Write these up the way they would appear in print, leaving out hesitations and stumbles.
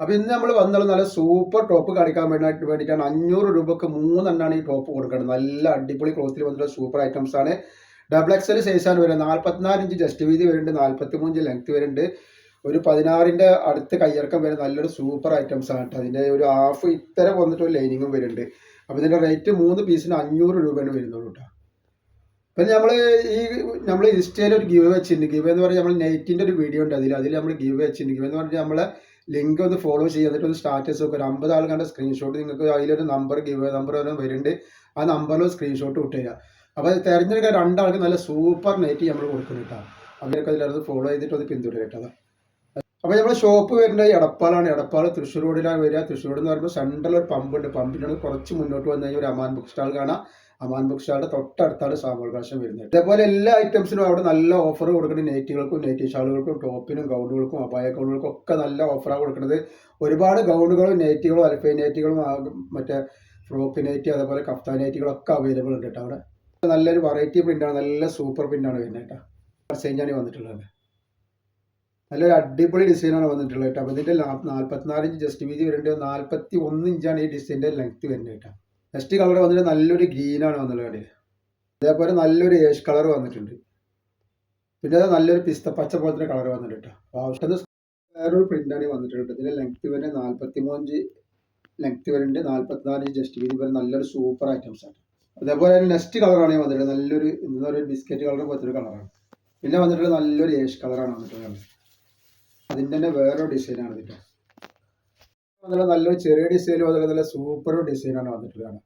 അപ്പോൾ ഇന്ന് നമ്മൾ വന്നത് നല്ല സൂപ്പർ ടോപ്പ് കാണിക്കാൻ വേണ്ടിയിട്ടാണ്. 500 രൂപക്ക് 3 ഈ ടോപ്പ് കൊടുക്കുന്നത്. നല്ല അടിപൊളി ക്ലോത്തിൽ വന്നിട്ടുള്ള സൂപ്പർ ഐറ്റംസ് ആണ്. ഡബിൾ എക്സൽ സൈസാണ് വരുന്നത്. 44 ഇഞ്ച് ജസ്റ്റ് വീതി വരുന്നുണ്ട്, 43 ഇഞ്ച് ലെങ്ത് വരുന്നുണ്ട്, ഒരു 16ന്റെ അടുത്ത് കയ്യിറക്കം വരുന്ന നല്ലൊരു സൂപ്പർ ഐറ്റംസ് ആണ് കേട്ടോ. അതിൻ്റെ ഒരു ഹാഫ് ഇത്തര വന്നിട്ട് ഒരു ലൈനിങ്ങും വരുന്നുണ്ട്. അപ്പോൾ ഇതിൻ്റെ റേറ്റ് 3 പീസിന് 500 രൂപയാണ് വരുന്നുള്ളൂ കേട്ടോ. അപ്പം നമ്മൾ ഇൻസ്റ്റയിൽ ഒരു ഗിവ് വെച്ചിട്ടുണ്ട്. ഗിവ് എന്ന് പറഞ്ഞാൽ നമ്മൾ നെറ്റിൻ്റെ ഒരു വീഡിയോ ഉണ്ട്, അതിൽ നമ്മൾ ഗിവ് വെച്ചിട്ടുണ്ട്. ഗിവ് എന്ന് പറഞ്ഞാൽ നമ്മളെ ലിങ്ക് ഒന്ന് ഫോളോ ചെയ്യുക, എന്നിട്ട് ഒന്ന് സ്റ്റാറ്റസ് ഒക്കെ ഒരു 50 ആൾ കണ്ട സ്ക്രീൻഷോട്ട് നിങ്ങൾക്ക് അതിലൊരു നമ്പർ ഗിവ് നമ്പർ വരുന്നുണ്ട്, ആ നമ്പറിൽ സ്ക്രീൻഷോട്ട് വിട്ടുതരിക. അപ്പോൾ അത് തിരഞ്ഞെടുക്കാൻ 2 ആൾക്ക് നല്ല സൂപ്പർ നെറ്റ് നമ്മൾ കൊടുക്കുന്നു കേട്ടോ. അവരൊക്കെ അതിലത് ഫോളോ ചെയ്തിട്ട് അത് പിന്തുടരുക കേട്ടോ. അപ്പോൾ നമ്മുടെ ഷോപ്പ് വരുന്നത് എടപ്പാളാണ്. എടപ്പാൾ തൃശ്ശൂർ റോഡിലാണ് വരിക. തൃശ്ശൂർ എന്ന് പറയുമ്പോൾ സെൻട്രൽ ഒരു പമ്പുണ്ട്. പമ്പിനോട് കുറച്ച് മുന്നോട്ട് വന്നു കഴിഞ്ഞാൽ ഒരു അമാൻ ബുക്ക് സ്റ്റാൾ കാണാം. അമാൻ ബുക്ക് സ്റ്റാളിൻ്റെ തൊട്ടടുത്താണ് സാമൂൽ ഭാഷം വരുന്നത്. അതേപോലെ എല്ലാ ഐറ്റംസിനും അവിടെ നല്ല ഓഫർ കൊടുക്കുന്നത്. നെറ്റുകൾക്കും നെറ്റ് ഷാളുകൾക്കും ടോപ്പിനും ഗൗണുകൾക്കും അപായ ഗൗണുകൾക്കും ഒക്കെ നല്ല ഓഫറാണ് കൊടുക്കുന്നത്. ഒരുപാട് ഗൗണുകളും നെറ്റുകളും അൽഫൈ നെറ്റുകളും മറ്റേ ഫ്രോക്ക് നെറ്റ് അതേപോലെ കഫ്താൻ നെറ്റുകളൊക്കെ അവൈലബിൾ ഉണ്ട് കേട്ടോ. അവിടെ നല്ലൊരു വെറൈറ്റി പ്രിൻ്റാണ്, നല്ല സൂപ്പർ പ്രിൻ്റാണ് വരുന്നത് കേട്ടോ. ചേഞ്ചാണ് വന്നിട്ടുള്ളത്. നല്ലൊരു അടിപൊളി ഡിസൈനാണ് വന്നിട്ടുള്ളത് കേട്ടോ. അപ്പോൾ ഇതിൻ്റെ 44 ഇഞ്ച് ജസ്റ്റ് വീതി വരുന്നുണ്ട്, 41 ഇഞ്ചാണ് ഈ ഡിസൈൻ്റെ ലെങ്ത് വരുന്നത് കേട്ടോ. നെക്സ്റ്റ് കളർ വന്നിട്ട് നല്ലൊരു ഗ്രീനാണ് വന്നിട്ടുള്ളത്. അതേപോലെ നല്ലൊരു ഏഷ് കളർ വന്നിട്ടുണ്ട്. പിന്നെ അത് നല്ലൊരു പിസ്ത പച്ച പോലത്തെ കളർ വന്നിട്ടുണ്ട് കേട്ടോ. ആവശ്യത്തിന് വേറൊരു പ്രിൻ്റാണ് വന്നിട്ടുണ്ട്. ഇതിൻ്റെ ലെങ്ത് വരുന്നത് 43 ഇഞ്ച് ലെങ്ത് വരുന്നുണ്ട്, 44 ഇഞ്ച് ജസ്റ്റ് വീതി വരുന്ന നല്ലൊരു സൂപ്പർ ഐറ്റംസ് ആണ്. അതേപോലെ നെക്സ്റ്റ് കളറാണ് വന്നിട്ടുള്ളത്. നല്ലൊരു ഒരു ബിസ്ക്കറ്റ് കളർ പോലത്തെ കളറാണ്. പിന്നെ വന്നിട്ടുള്ളത് നല്ലൊരു ഏഷ് കളറാണ് വന്നിട്ടുള്ളത്. അതിൻ്റെ തന്നെ വേറൊരു ഡിസൈനാണ് ഇതിൻ്റെ. നല്ലൊരു ചെറിയ ഡിസൈനും അതുപോലെ നല്ല സൂപ്പർ ഡിസൈനാണ് വന്നിട്ടുള്ളതാണ്.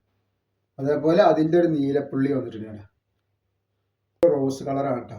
അതേപോലെ അതിൻ്റെ ഒരു നീലപ്പുള്ളി വന്നിട്ടുള്ളതാണ്. റോസ് കളറാണ് കേട്ടോ.